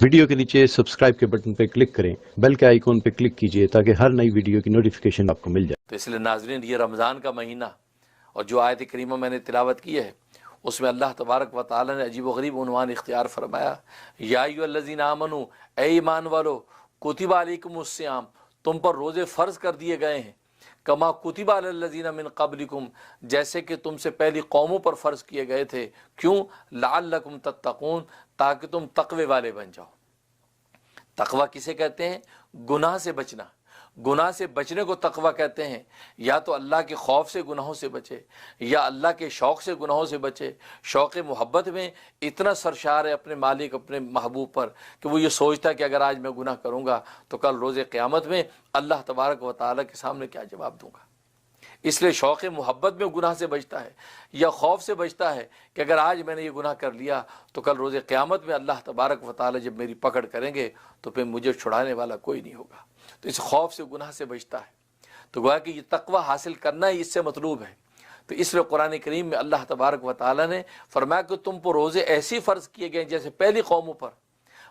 Video کے نیچے subscribe کے بٹن پہ کلک کریں، بیل کے آئیکن پہ کلک کیجئے تاکہ ہر نئی ویڈیو کی نوٹیفیکیشن آپ کو مل جائے۔ تو اس لیے ناظرین، یہ رمضان کا مہینہ اور جو آیت کریمہ میں نے تلاوت کی ہے اس میں اللہ تبارک و تعالی نے عجیب و غریب عنوان اختیار فرمایا، یا ایھا الذین آمنو، اے ایمان والو، کتب علیکم الصیام، تم پر روزے فرض کر دیے گئے ہیں، کما کتب علی الذین من قبلکم، جیسے کہ تم سے پہلی قوموں پر فرض کیے گئے تھے، کیوں؟ لعلکم تتقون، تاکہ تم تقوی والے بن جاؤ۔ تقوی کسے کہتے ہیں؟ گناہ سے بچنا۔ گناہ سے بچنے کو تقوی کہتے ہیں۔ یا تو اللہ کے خوف سے گناہوں سے بچے، یا اللہ کے شوق سے گناہوں سے بچے۔ شوق محبت میں اتنا سرشار ہے اپنے مالک، اپنے محبوب پر، کہ وہ یہ سوچتا ہے کہ اگر آج میں گناہ کروں گا تو کل روز قیامت میں اللہ تبارک و تعالیٰ کے سامنے کیا جواب دوں گا۔ اس لیے شوق محبت میں گناہ سے بچتا ہے، یا خوف سے بچتا ہے کہ اگر آج میں نے یہ گناہ کر لیا تو کل روز قیامت میں اللہ تبارک و تعالی جب میری پکڑ کریں گے تو پھر مجھے چھڑانے والا کوئی نہیں ہوگا۔ تو اس خوف سے گناہ سے بچتا ہے۔ تو گویا کہ یہ تقوی حاصل کرنا ہی اس سے مطلوب ہے۔ تو اس لیے قرآن کریم میں اللہ تبارک و تعالی نے فرمایا کہ تم پر روزے ایسی فرض کیے گئے جیسے پہلی قوموں پر۔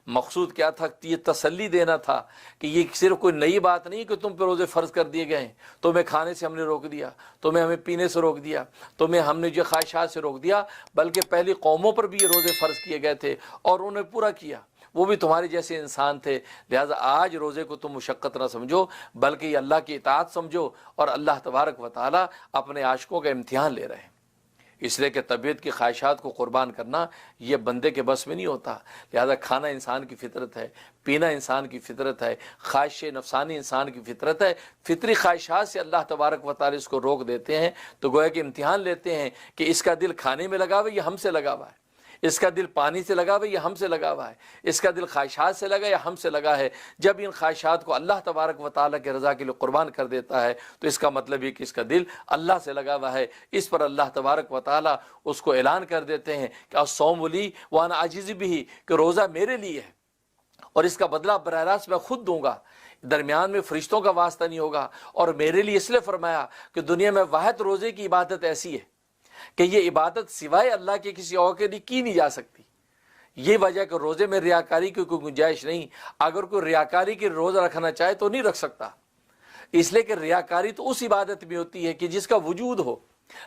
مقصود کیا تھا؟ یہ تسلی دینا تھا کہ یہ صرف کوئی نئی بات نہیں کہ تم پہ روزے فرض کر دیے گئے ہیں، تمہیں کھانے سے ہم نے روک دیا، تمہیں ہمیں پینے سے روک دیا، تمہیں ہم نے جو خواہشات سے روک دیا، بلکہ پہلی قوموں پر بھی یہ روزے فرض کیے گئے تھے اور انہوں نے پورا کیا۔ وہ بھی تمہارے جیسے انسان تھے، لہٰذا آج روزے کو تم مشقت نہ سمجھو بلکہ یہ اللہ کی اطاعت سمجھو، اور اللہ تبارک و تعالیٰ اپنے عاشقوں کا امتحان لے رہے ہیں۔ اس لیے کہ طبیعت کی خواہشات کو قربان کرنا یہ بندے کے بس میں نہیں ہوتا، لہذا کھانا انسان کی فطرت ہے، پینا انسان کی فطرت ہے، خواہش نفسانی انسان کی فطرت ہے۔ فطری خواہشات سے اللہ تبارک و تعالی اس کو روک دیتے ہیں، تو گویا کہ امتحان لیتے ہیں کہ اس کا دل کھانے میں لگا ہوا ہے یا ہم سے لگا ہوا ہے، اس کا دل پانی سے لگا ہوا ہے یا ہم سے لگا ہوا ہے، اس کا دل خواہشات سے لگا یا ہم سے لگا ہے۔ جب ان خواہشات کو اللہ تبارک و تعالیٰ کے رضا کے لیے قربان کر دیتا ہے تو اس کا مطلب یہ کہ اس کا دل اللہ سے لگا ہوا ہے۔ اس پر اللہ تبارک و تعالیٰ اس کو اعلان کر دیتے ہیں کہ الصوم لی وانا اجزی بہ، کہ روزہ میرے لیے ہے اور اس کا بدلہ براہ راست میں خود دوں گا، درمیان میں فرشتوں کا واسطہ نہیں ہوگا۔ اور میرے لیے اس لیے فرمایا کہ دنیا میں واحد روزے کی عبادت ایسی ہے کہ یہ عبادت سوائے اللہ کے کسی اور کے لیے کی نہیں جا سکتی۔ یہ وجہ کہ روزے میں ریاکاری کی کوئی گنجائش نہیں۔ اگر کوئی ریاکاری کی روزہ رکھنا چاہے تو نہیں رکھ سکتا، اس لیے کہ ریاکاری تو اس عبادت میں ہوتی ہے کہ جس کا وجود ہو۔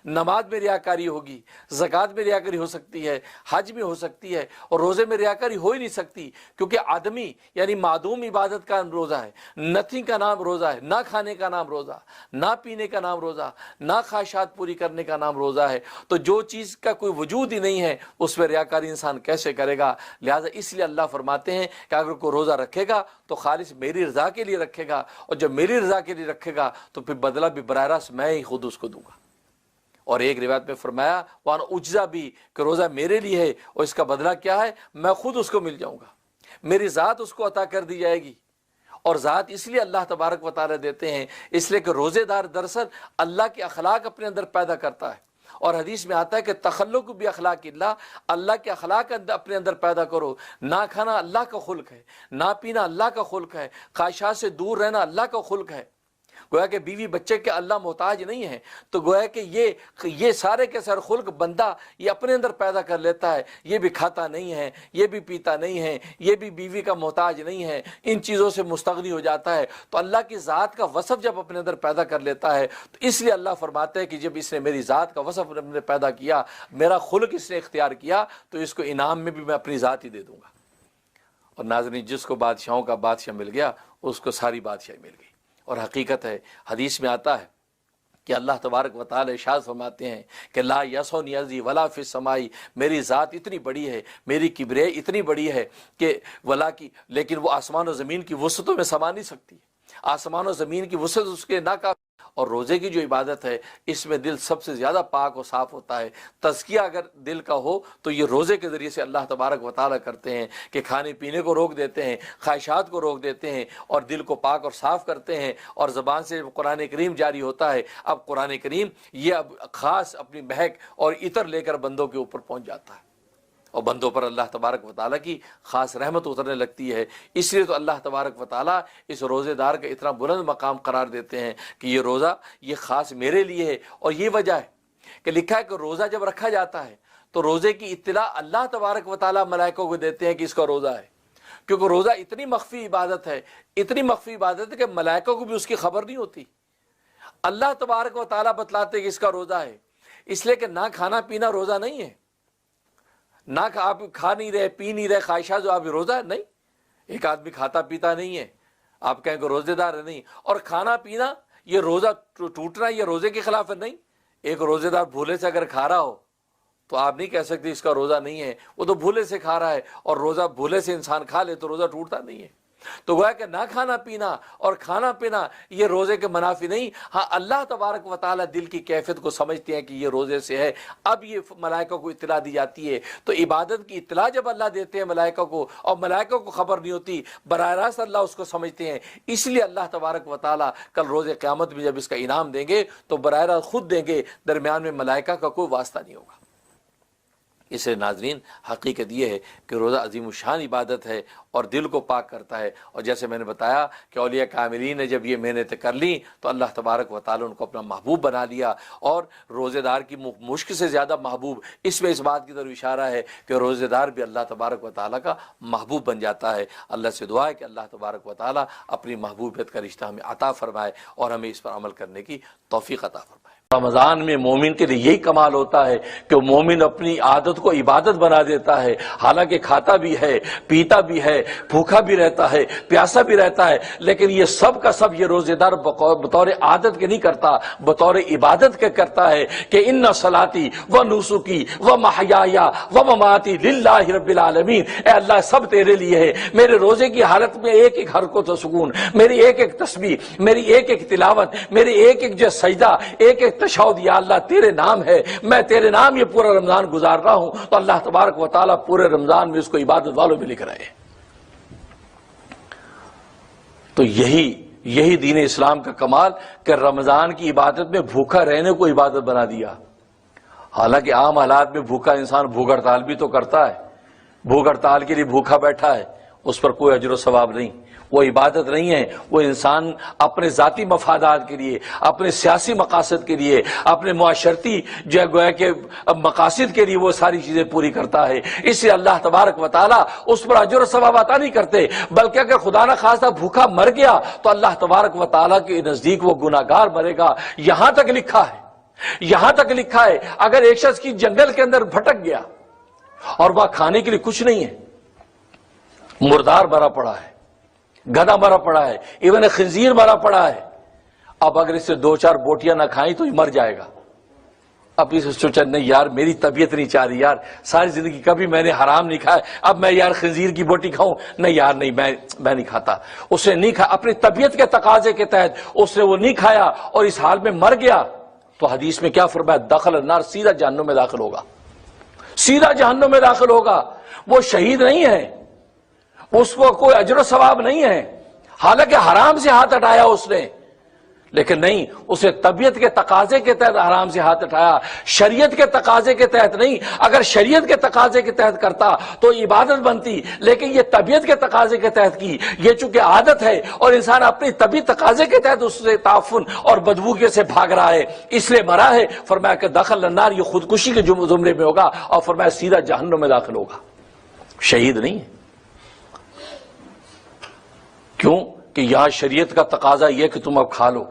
نماز میں ریاکاری ہوگی، زکوٰۃ میں ریاکاری ہو سکتی ہے، حج میں ہو سکتی ہے، اور روزے میں ریاکاری ہو ہی نہیں سکتی، کیونکہ آدمی یعنی معدوم عبادت کا روزہ ہے، نتھنگ کا نام روزہ ہے، نہ کھانے کا نام روزہ، نہ پینے کا نام روزہ، نہ خواہشات پوری کرنے کا نام روزہ ہے۔ تو جو چیز کا کوئی وجود ہی نہیں ہے اس میں ریاکاری انسان کیسے کرے گا؟ لہٰذا اس لیے اللہ فرماتے ہیں کہ اگر کوئی روزہ رکھے گا تو خالص میری رضا کے لیے رکھے گا، اور جب میری رضا کے لیے رکھے گا تو پھر بدلہ بھی براہ راست میں ہی خود اس کو دوں گا۔ اور ایک روایت میں فرمایا وان اجزا بھی، کہ روزہ میرے لیے ہے اور اس کا بدلہ کیا ہے؟ میں خود اس کو مل جاؤں گا، میری ذات اس کو عطا کر دی جائے گی۔ اور ذات اس لیے اللہ تبارک و تعالیٰ دیتے ہیں اس لیے کہ روزے دار دراصل اللہ کے اخلاق اپنے اندر پیدا کرتا ہے، اور حدیث میں آتا ہے کہ تخلق بھی اخلاق اللہ کے اخلاق اپنے اندر پیدا کرو۔ نہ کھانا اللہ کا خلق ہے، نہ پینا اللہ کا خلق ہے، خواہشات سے دور رہنا اللہ کا خلق ہے۔ گویا کہ بیوی بچے کے اللہ محتاج نہیں ہے، تو گویا کہ یہ سارے کے سارے خلق بندہ یہ اپنے اندر پیدا کر لیتا ہے۔ یہ بھی کھاتا نہیں ہے، یہ بھی پیتا نہیں ہے، یہ بھی بیوی کا محتاج نہیں ہے، ان چیزوں سے مستغنی ہو جاتا ہے۔ تو اللہ کی ذات کا وصف جب اپنے اندر پیدا کر لیتا ہے تو اس لیے اللہ فرماتے ہیں کہ جب اس نے میری ذات کا وصف اپنے اندر پیدا کیا، میرا خلق اس نے اختیار کیا، تو اس کو انعام میں بھی میں اپنی ذات ہی دے دوں گا۔ اور ناظرین، جس کو بادشاہوں کا بادشاہ مل گیا اس کو ساری بادشاہی مل گئی۔ اور حقیقت ہے، حدیث میں آتا ہے کہ اللہ تبارک و تعالی ارشاد فرماتے ہیں کہ لا یسعنی ارضی ولا فی السماء، میری ذات اتنی بڑی ہے، میری کبریائی اتنی بڑی ہے کہ ولا کی، لیکن وہ آسمان و زمین کی وسعتوں میں سما نہیں سکتی، آسمان و زمین کی وسعت اس کے ناکافی۔ اور روزے کی جو عبادت ہے اس میں دل سب سے زیادہ پاک و صاف ہوتا ہے۔ تزکیہ اگر دل کا ہو تو یہ روزے کے ذریعے سے اللہ تبارک و تعالیٰ کرتے ہیں کہ کھانے پینے کو روک دیتے ہیں، خواہشات کو روک دیتے ہیں، اور دل کو پاک اور صاف کرتے ہیں، اور زبان سے قرآن کریم جاری ہوتا ہے۔ اب قرآن کریم یہ اب خاص اپنی مہک اور عطر لے کر بندوں کے اوپر پہنچ جاتا ہے، اور بندوں پر اللہ تبارک و تعالیٰ کی خاص رحمت اترنے لگتی ہے۔ اس لیے تو اللہ تبارک و تعالیٰ اس روزے دار کا اتنا بلند مقام قرار دیتے ہیں کہ یہ روزہ یہ خاص میرے لیے ہے۔ اور یہ وجہ ہے کہ لکھا ہے کہ روزہ جب رکھا جاتا ہے تو روزے کی اطلاع اللہ تبارک و تعالیٰ ملائکوں کو دیتے ہیں کہ اس کا روزہ ہے، کیونکہ روزہ اتنی مخفی عبادت ہے، اتنی مخفی عبادت ہے کہ ملائکہ کو بھی اس کی خبر نہیں ہوتی۔ اللہ تبارک و تعالیٰ بتلاتے ہیں کہ اس کا روزہ ہے، اس لیے کہ نہ کھانا پینا روزہ نہیں ہے، نہ آپ کھا نہیں رہے پی نہیں رہے خواہشات جو آپ روزہ ہے نہیں۔ ایک آدمی کھاتا پیتا نہیں ہے، آپ کہیں کہ روزے دار ہے نہیں، اور کھانا پینا یہ روزہ ٹوٹنا یہ روزے کے خلاف ہے نہیں۔ ایک روزے دار بھولے سے اگر کھا رہا ہو تو آپ نہیں کہہ سکتے اس کا روزہ نہیں ہے، وہ تو بھولے سے کھا رہا ہے، اور روزہ بھولے سے انسان کھا لے تو روزہ ٹوٹتا نہیں ہے۔ تو گویا کہ نہ کھانا پینا اور کھانا پینا یہ روزے کے منافی نہیں۔ ہاں اللہ تبارک و تعالیٰ دل کی کیفیت کو سمجھتے ہیں کہ یہ روزے سے ہے، اب یہ ملائکہ کو اطلاع دی جاتی ہے، تو عبادت کی اطلاع جب اللہ دیتے ہیں ملائکہ کو، اور ملائکہ کو خبر نہیں ہوتی، براہ راست اللہ اس کو سمجھتے ہیں، اس لیے اللہ تبارک و تعالیٰ کل روز قیامت میں جب اس کا انعام دیں گے تو براہ راست خود دیں گے، درمیان میں ملائکہ کا کوئی واسطہ نہیں ہوگا۔ اس لیے ناظرین حقیقت یہ ہے کہ روزہ عظیم الشان عبادت ہے اور دل کو پاک کرتا ہے، اور جیسے میں نے بتایا کہ اولیاء کاملین نے جب یہ محنتیں کر لیں تو اللہ تبارک و تعالیٰ ان کو اپنا محبوب بنا لیا، اور روزے دار کی مشک سے زیادہ محبوب، اس میں اس بات کی طرف اشارہ ہے کہ روزے دار بھی اللہ تبارک و تعالیٰ کا محبوب بن جاتا ہے۔ اللہ سے دعا ہے کہ اللہ تبارک و تعالیٰ اپنی محبوبیت کا رشتہ ہمیں عطا فرمائے اور ہمیں اس پر عمل کرنے کی توفیق عطا فرمائے۔ رمضان میں مومن کے لیے یہی کمال ہوتا ہے کہ مومن اپنی عادت کو عبادت بنا دیتا ہے، حالانکہ کھاتا بھی ہے، پیتا بھی ہے، بھوکا بھی رہتا ہے، پیاسا بھی رہتا ہے، لیکن یہ سب کا سب یہ روزے دار بطور عادت کے نہیں کرتا، بطور عبادت کے کرتا ہے کہ ان صلاتی و نسکی و محیایا و مماتی للہ رب العالمین، اے اللہ سب تیرے لیے ہے، میرے روزے کی حالت میں ایک ایک حرکت و سکون، میری ایک ایک تسبیح، میری ایک ایک تلاوت، میری ایک ایک جو سجدہ، ایک ایک تشہد، یا اللہ تیرے نام ہے، میں تیرے نام یہ پورا رمضان گزار رہا ہوں، تو اللہ تبارک و تعالیٰ پورے رمضان میں اس کو عبادت والوں میں لکھ رہے ہیں۔ تو یہی دین اسلام کا کمال کہ رمضان کی عبادت میں بھوکا رہنے کو عبادت بنا دیا۔ حالانکہ عام حالات میں بھوکا انسان بھوک ہڑتال بھی تو کرتا ہے، بھوک ہڑتال کے لیے بھوکا بیٹھا ہے، اس پر کوئی اجر و ثواب نہیں، وہ عبادت نہیں ہے، وہ انسان اپنے ذاتی مفادات کے لیے، اپنے سیاسی مقاصد کے لیے، اپنے معاشرتی جو گویا کہ مقاصد کے لیے وہ ساری چیزیں پوری کرتا ہے۔ اس لیے اللہ تبارک و تعالیٰ اس پر اجر و ثواب عطا نہیں کرتے، بلکہ اگر خدا نہ خواستہ بھوکا مر گیا تو اللہ تبارک و تعالیٰ کے نزدیک وہ گناہگار مرے گا۔ یہاں تک لکھا ہے اگر ایک شخص کی جنگل کے اندر بھٹک گیا اور وہاں کھانے کے لیے کچھ نہیں ہے، مردار مرا پڑا ہے، گدھا مرا پڑا ہے، ایون خنزیر مرا پڑا ہے، اب اگر اس سے 2-4 بوٹیاں نہ کھائیں تو یہ مر جائے گا۔ اب اسے سوچا نہیں یار میری طبیعت نہیں چاہ رہی، یار ساری زندگی کبھی میں نے حرام نہیں کھایا، اب میں یار خنزیر کی بوٹی کھاؤں، نہیں یار نہیں میں نہیں کھاتا۔ اس نے نہیں کھایا، اپنی طبیعت کے تقاضے کے تحت اس نے وہ نہیں کھایا اور اس حال میں مر گیا، تو حدیث میں کیا فرمایا؟ دخل النار، سیدھا جہنم میں داخل ہوگا، سیدھا جہنم میں داخل ہوگا۔ وہ شہید نہیں ہے، اس کو کوئی اجر و ثواب نہیں ہے، حالانکہ حرام سے ہاتھ ہٹایا اس نے، لیکن نہیں، اسے طبیعت کے تقاضے کے تحت حرام سے ہاتھ ہٹایا، شریعت کے تقاضے کے تحت نہیں۔ اگر شریعت کے تقاضے کے تحت کرتا تو عبادت بنتی، لیکن یہ طبیعت کے تقاضے کے تحت کی، یہ چونکہ عادت ہے اور انسان اپنی طبیعت تقاضے کے تحت اس سے تعفن اور بدبو سے بھاگ رہا ہے، اس لیے مرا ہے۔ فرمایا کہ دخل النار، یہ خودکشی کے زمرے میں ہوگا، اور فرمایا سیدھا جہنم میں داخل ہوگا، شہید نہیں ہے۔ کیوں کہ یہاں شریعت کا تقاضا یہ کہ تم اب کھا لو،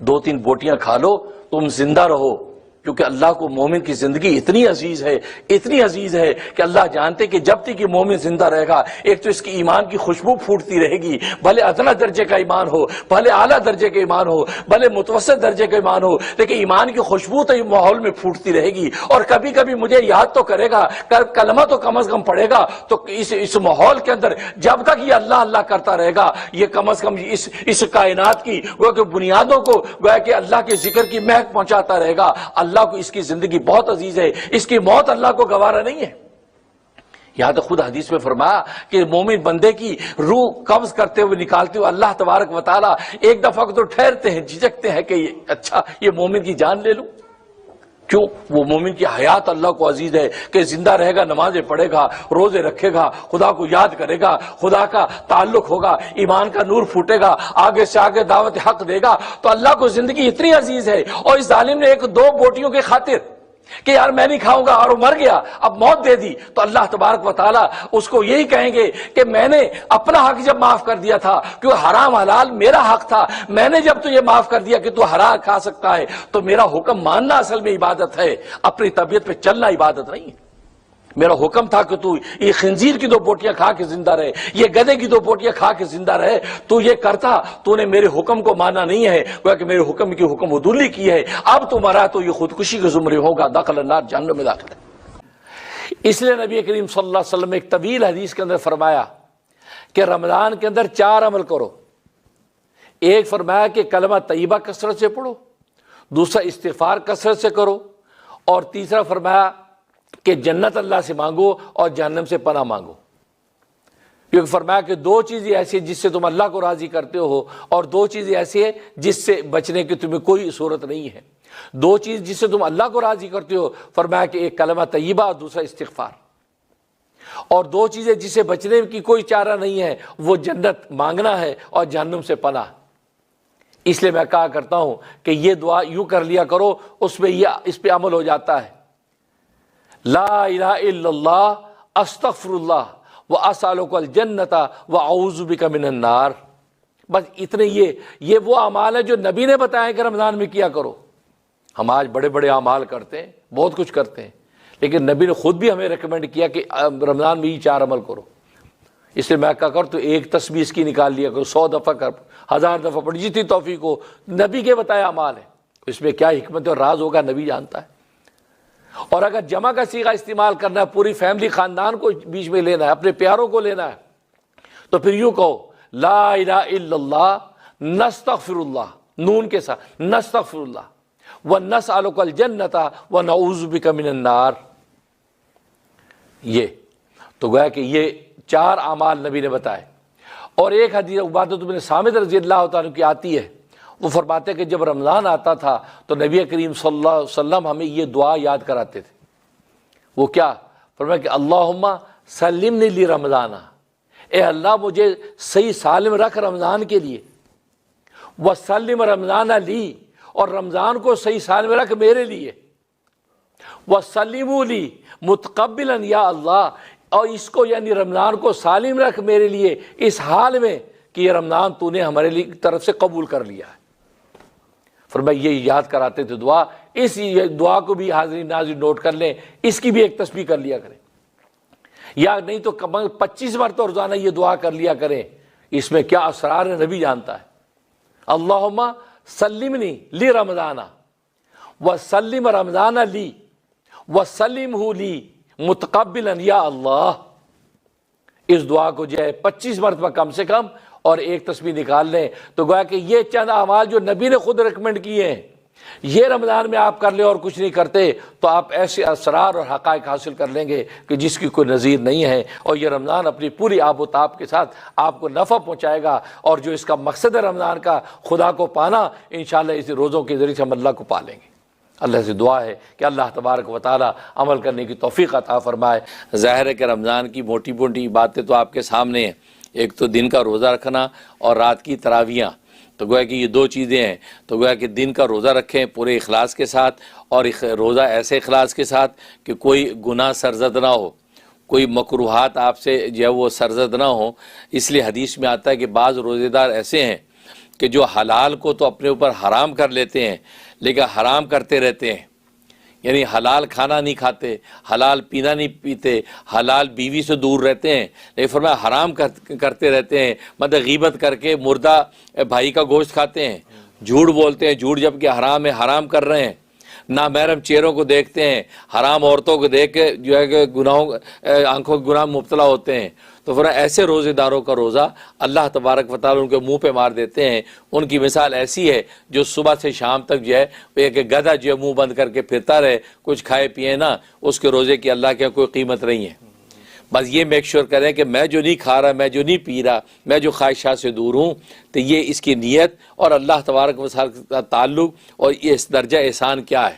2-3 بوٹیاں کھا لو، تم زندہ رہو، کیونکہ اللہ کو مومن کی زندگی اتنی عزیز ہے کہ اللہ جانتے کہ جب تک یہ مومن زندہ رہے گا، ایک تو اس کی ایمان کی خوشبو پھوٹتی رہے گی، بھلے ادنا درجے کا ایمان ہو، بھلے اعلیٰ درجے کا ایمان ہو، بھلے متوسط درجے کا ایمان ہو، لیکن ایمان کی خوشبو تو ماحول میں پھوٹتی رہے گی، اور کبھی کبھی مجھے یاد تو کرے گا، کلمہ تو کم از کم پڑھے گا، تو اس ماحول کے اندر جب تک یہ اللہ اللہ کرتا رہے گا، یہ کم از کم اس کائنات کی گویا کہ بنیادوں کو گویا کہ اللہ کے ذکر کی مہک پہنچاتا رہے گا۔ اللہ کو اس کی زندگی بہت عزیز ہے، اس کی موت اللہ کو گوارا نہیں ہے۔ یہاں تک خود حدیث میں فرمایا کہ مومن بندے کی روح قبض کرتے ہوئے نکالتے ہوئے اللہ تبارک و تعالیٰ ایک دفعہ تو ٹھہرتے ہیں، جھجکتے ہیں کہ اچھا یہ مومن کی جان لے لوں۔ کیوں؟ وہ مومن کی حیات اللہ کو عزیز ہے کہ زندہ رہے گا، نمازیں پڑھے گا، روزے رکھے گا، خدا کو یاد کرے گا، خدا کا تعلق ہوگا، ایمان کا نور پھوٹے گا، آگے سے آگے دعوت حق دے گا، تو اللہ کو زندگی اتنی عزیز ہے۔ اور اس ظالم نے 1-2 بوٹیوں کی خاطر کہ یار میں نہیں کھاؤں گا اور وہ مر گیا، اب موت دے دی، تو اللہ تبارک و تعالیٰ اس کو یہی کہیں گے کہ میں نے اپنا حق جب معاف کر دیا تھا، کیونکہ حرام حلال میرا حق تھا، میں نے جب تجھے معاف کر دیا کہ تو حرام کھا سکتا ہے، تو میرا حکم ماننا اصل میں عبادت ہے، اپنی طبیعت پہ چلنا عبادت نہیں ہے۔ میرا حکم تھا کہ تو یہ خنزیر کی 2 بوٹیاں کھا کے زندہ رہے، یہ گدھے کی 2 بوٹیاں کھا کے زندہ رہے، تو یہ کرتا، تو نے میرے حکم کو مانا نہیں ہے، گویا کہ میرے حکم کی حکم عدولی کی ہے، اب تو مرا تو یہ خودکشی کے زمرے ہوگا، داخل النار، جہنم میں داخل ہے۔ اس لیے نبی کریم صلی اللہ علیہ وسلم نے ایک طویل حدیث کے اندر فرمایا کہ رمضان کے اندر 4 عمل کرو۔ ایک فرمایا کہ کلمہ طیبہ کثرت سے پڑھو، دوسرا استغفار کثرت سے کرو، اور تیسرا فرمایا کہ جنت اللہ سے مانگو اور جہنم سے پناہ مانگو۔ کیونکہ فرمایا کہ 2 چیزیں ایسی ہیں جس سے تم اللہ کو راضی کرتے ہو، اور 2 چیزیں ایسی ہیں جس سے بچنے کی تمہیں کوئی صورت نہیں ہے۔ 2 چیز جس سے تم اللہ کو راضی کرتے ہو، فرمایا کہ ایک کلمہ طیبہ اور دوسرا استغفار، اور 2 چیزیں جس سے بچنے کی کوئی چارہ نہیں ہے، وہ جنت مانگنا ہے اور جہنم سے پناہ۔ اس لیے میں کہا کرتا ہوں کہ یہ دعا یوں کر لیا کرو، اس پہ عمل ہو جاتا ہے۔ لا الہ الا اللہ استغفر اللہ واسألک الجنۃ واعوذ بک من النار۔ بس اتنے یہ وہ اعمال ہیں جو نبی نے بتایا کہ رمضان میں کیا کرو۔ ہم آج بڑے بڑے اعمال کرتے ہیں، بہت کچھ کرتے ہیں، لیکن نبی نے خود بھی ہمیں ریکمینڈ کیا کہ رمضان میں یہ 4 عمل کرو۔ اس لیے میں کہا کر تو ایک تسبیح اس کی نکال لیا کرو، 100 دفعہ کر، 1000 دفعہ پڑھ، جتنی توفیق ہو، نبی کے بتایا اعمال ہے، اس میں کیا حکمت اور راز ہوگا نبی جانتا ہے۔ اور اگر جمع کا صیغہ استعمال کرنا ہے، پوری فیملی خاندان کو بیچ میں لینا ہے، اپنے پیاروں کو لینا ہے، تو پھر یوں کہو لا الہ الا اللہ نستغفر اللہ، نون کے ساتھ، نستغفر اللہ ونسألک الجنۃ ونعوذ بک من النار۔ یہ تو گویا کہ یہ 4 اعمال نبی نے بتائے۔ اور ایک حدیث عبادۃ بن صامت رضی اللہ تعالیٰ کی آتی ہے، وہ فرماتے ہیں کہ جب رمضان آتا تھا تو نبی کریم صلی اللہ علیہ وسلم ہمیں یہ دعا یاد کراتے تھے۔ وہ کیا فرمایا کہ اللہم سلمنی لی رمضان، اے اللہ مجھے صحیح سالم رکھ رمضان کے لیے، وسلم رمضان لی، اور رمضان کو صحیح سالم رکھ میرے لیے، وسلموا لی متقبلا یا اللہ، اور اس کو یعنی رمضان کو سالم رکھ میرے لیے اس حال میں کہ یہ رمضان تو نے ہمارے لیے طرف سے قبول کر لیا ہے۔ فرمایا یہ یاد کراتے تھے دعا، اس دعا کو بھی حاضرین ناظرین نوٹ کر لیں، اس کی بھی ایک تسبیح کر لیا کریں، یا نہیں تو کم 25 مرتبہ روزانہ یہ دعا کر لیا کریں۔ اس میں کیا اسرار ہے نبی جانتا ہے۔ اللہم سلمنی لی رمضان وسلم رمضان لی وسلمہ لی متقبلا یا اللہ۔ اس دعا کو جو ہے 25 مرتبہ کم سے کم اور ایک تسبیح نکال لیں، تو گویا کہ یہ چند اعمال جو نبی نے خود ریکمینڈ کیے ہیں، یہ رمضان میں آپ کر لیں اور کچھ نہیں کرتے، تو آپ ایسے اسرار اور حقائق حاصل کر لیں گے کہ جس کی کوئی نظیر نہیں ہے، اور یہ رمضان اپنی پوری آب و تاب کے ساتھ آپ کو نفع پہنچائے گا، اور جو اس کا مقصد ہے رمضان کا، خدا کو پانا، انشاءاللہ اس روزوں کے ذریعے سے ہم اللہ کو پا لیں گے۔ اللہ سے دعا ہے کہ اللہ تبارک و تعالی عمل کرنے کی توفیق عطا فرمائے۔ ظاہر ہے کہ رمضان کی موٹی موٹی باتیں تو آپ کے سامنے ہیں، ایک تو دن کا روزہ رکھنا اور رات کی تراویحاں، تو گویا کہ یہ 2 چیزیں ہیں۔ تو گویا کہ دن کا روزہ رکھیں پورے اخلاص کے ساتھ، اور روزہ ایسے اخلاص کے ساتھ کہ کوئی گناہ سرزد نہ ہو، کوئی مکروہات آپ سے جو ہے وہ سرزد نہ ہو۔ اس لیے حدیث میں آتا ہے کہ بعض روزے دار ایسے ہیں کہ جو حلال کو تو اپنے اوپر حرام کر لیتے ہیں، لیکن حرام کرتے رہتے ہیں، یعنی حلال کھانا نہیں کھاتے، حلال پینا نہیں پیتے، حلال بیوی سے دور رہتے ہیں، لیکن فرمایا حرام کرتے رہتے ہیں، مطلب غیبت کر کے مردہ بھائی کا گوشت کھاتے ہیں، جھوٹ بولتے ہیں، جھوٹ جب کہ حرام ہے، حرام کر رہے ہیں، نامحرم چہروں کو دیکھتے ہیں، حرام عورتوں کو دیکھ کے جو ہے کہ آنکھوں کے گناہ مبتلا ہوتے ہیں۔ تو پھر ایسے روزے داروں کا روزہ اللہ تبارک و تعالیٰ ان کے منہ پہ مار دیتے ہیں۔ ان کی مثال ایسی ہے جو صبح سے شام تک جو ہے وہ ایک گدھا جو ہے منہ بند کر کے پھرتا رہے، کچھ کھائے پیے نہ، اس کے روزے کی اللہ کے کوئی قیمت نہیں ہے۔ بس یہ میک شور کریں کہ میں جو نہیں کھا رہا، میں جو نہیں پی رہا، میں جو خواہشات سے دور ہوں، تو یہ اس کی نیت اور اللہ تبارک و تعالیٰ کا تعلق اور یہ اس درجہ احسان کیا ہے،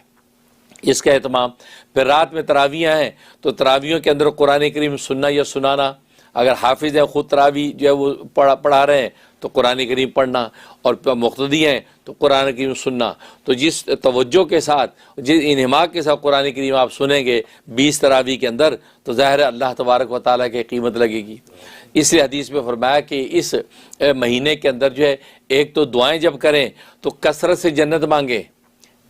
اس کا اہتمام۔ پھر رات میں تراویحاں ہیں، تو تراویحوں کے اندر قرآن کریم سننا یا سنانا، اگر حافظ ہیں خود تراویح جو ہے وہ پڑھا رہے ہیں تو قرآن کریم پڑھنا، اور مقتدی ہیں تو قرآن کریم سننا۔ تو جس توجہ کے ساتھ، جس انہماک کے ساتھ قرآن کریم آپ سنیں گے 20 تراویح کے اندر، تو ظاہر ہے اللہ تبارک و تعالیٰ کی قیمت لگے گی۔ اس لیے حدیث میں فرمایا کہ اس مہینے کے اندر جو ہے ایک تو دعائیں جب کریں تو کثرت سے جنت مانگیں،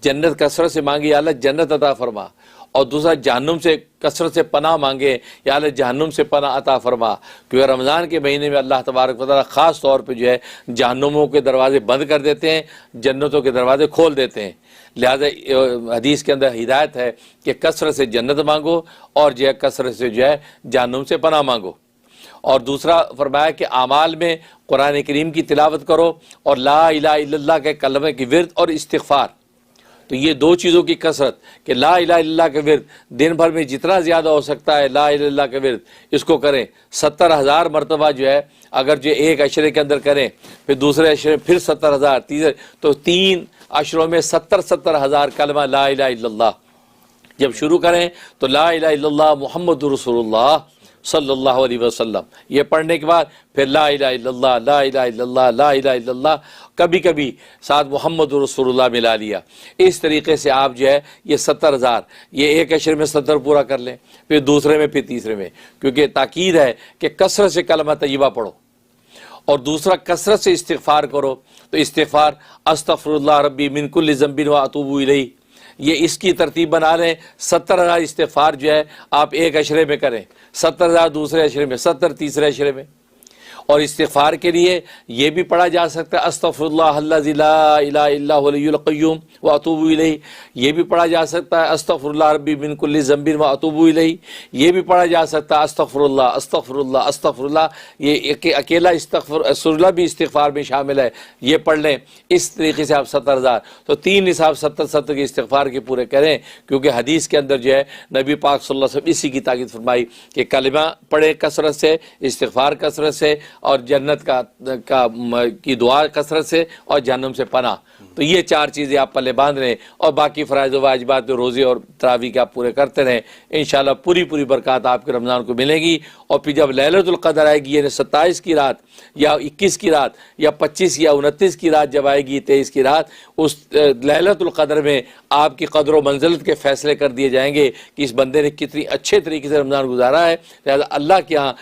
جنت کثرت سے مانگے یا اللہ جنت عطا فرما، اور دوسرا جہنم سے کثرت سے پناہ مانگے یا اللہ جہنم سے پناہ عطا فرما، کیونکہ رمضان کے مہینے میں اللہ تبارک و تعالیٰ خاص طور پہ جو ہے جہنموں کے دروازے بند کر دیتے ہیں، جنتوں کے دروازے کھول دیتے ہیں۔ لہذا حدیث کے اندر ہدایت ہے کہ کثرت سے جنت مانگو اور جو ہے کثرت سے جو ہے جہنم سے پناہ مانگو۔ اور دوسرا فرمایا کہ اعمال میں قرآن کریم کی تلاوت کرو اور لا الہ الا اللہ کے کلمے کی ورد اور استغفار۔ تو یہ دو چیزوں کی کثرت کہ لا الہ الا اللہ کے ورد دن بھر میں جتنا زیادہ ہو سکتا ہے لا الہ الا اللہ کے ورد اس کو کریں، 70,000 مرتبہ جو ہے اگر جو ایک عشرے کے اندر کریں، پھر دوسرے عشرے پھر 70,000، تیسرے تو 3 عشروں میں 70,000 کلمہ لا الہ الا اللہ جب شروع کریں تو لا الہ الا اللہ محمد رسول اللہ صلی اللہ علیہ وسلم، یہ پڑھنے کے بعد پھر لا الہ الا اللہ، لا الہ الا اللہ، لا الہ الا اللہ، کبھی کبھی ساتھ محمد رسول اللہ ملا لیا۔ اس طریقے سے آپ جو ہے یہ 70,000 یہ ایک عشرے میں 70 پورا کر لیں، پھر دوسرے میں، پھر تیسرے میں، کیونکہ تاکید ہے کہ کثرت سے کلمہ طیبہ پڑھو۔ اور دوسرا کثرت سے استغفار کرو، تو استغفار استغفر اللہ ربی من کل ذنب و اتوب الیہ، یہ اس کی ترتیب بنا لیں۔ 70,000 استغفار جو ہے آپ ایک عشرے میں کریں، 70,000 دوسرے عشرے میں، 70 تیسرے عشرے میں۔ اور استغفار کے لیے یہ بھی پڑھا جا سکتا ہے استغفر اللہ الذی لا الہ الا هو الحی القیوم واتوب الیہ، یہ بھی پڑھا جا سکتا ہے استغفر اللہ ربی من کل ذنب واتوب الیہ، یہ بھی پڑھا جا سکتا ہے استغفر اللہ استغفر اللہ استغفر اللہ، یہ اکیلا استغفر اللہ بھی استغفار میں شامل ہے، یہ پڑھ لیں۔ اس طریقے سے آپ 70,000 تو 3 نصاب 70 کے استغفار کے پورے کریں، کیونکہ حدیث کے اندر جو ہے نبی پاک صلی اللہ علیہ وسلم اسی کی تاکید فرمائی کہ کلمہ پڑھیں کثرت سے، استغفار کثرت سے، اور جنت کی دعا کثرت سے، اور جہنم سے پناہ۔ تو یہ 4 چیزیں آپ پلے باندھ رہے ہیں، اور باقی فرائض و واجبات روزے اور تراویح کے آپ پورے کرتے رہیں، انشاءاللہ پوری برکات آپ کے رمضان کو ملے گی۔ اور پھر جب لیلۃ القدر آئے گی، یعنی 27 کی رات یا 21 کی رات یا 25 یا 29 کی رات جب آئے گی، 23 کی رات، اس لیلۃ القدر میں آپ کی قدر و منزلت کے فیصلے کر دیے جائیں گے کہ اس بندے نے کتنی اچھے طریقے سے رمضان گزارا ہے۔ لہذا اللہ کے ہاں